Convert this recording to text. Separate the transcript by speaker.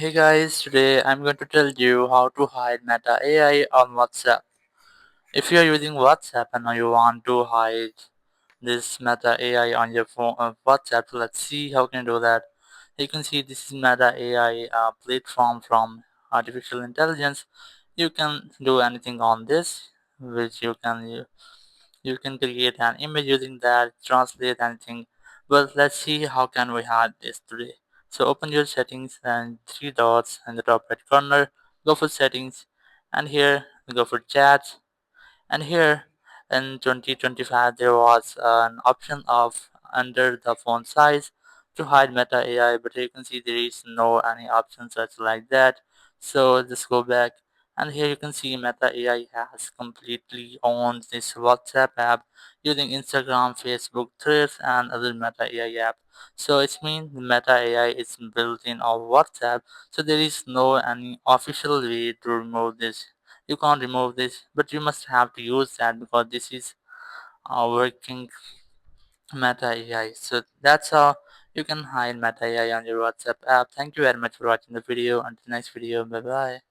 Speaker 1: Hey guys, today I'm going to tell you how to hide Meta AI on WhatsApp. If you're using WhatsApp and you want to hide this Meta AI on your phone, WhatsApp, let's see how can you do that. You can see this is Meta AI platform from artificial intelligence. You can do anything on this, which you can create an image using that, translate anything. But let's see how can we hide this today. So open your settings and three dots in the top right corner, go for settings, and here we go for chat. And here in 2025 there was an option of under the font size to hide Meta AI, but you can see there is no any option such like that. So just go back, and here you can see Meta AI has completely owned this WhatsApp app using Instagram, Facebook, Threads, and other Meta AI app. So it means Meta AI is built in of WhatsApp, so there is no any official way to remove this. You can't remove this, but you must have to use that because this is a working Meta AI. So that's how you can hide Meta AI on your WhatsApp app. Thank you very much for watching the video. Until next video, bye bye.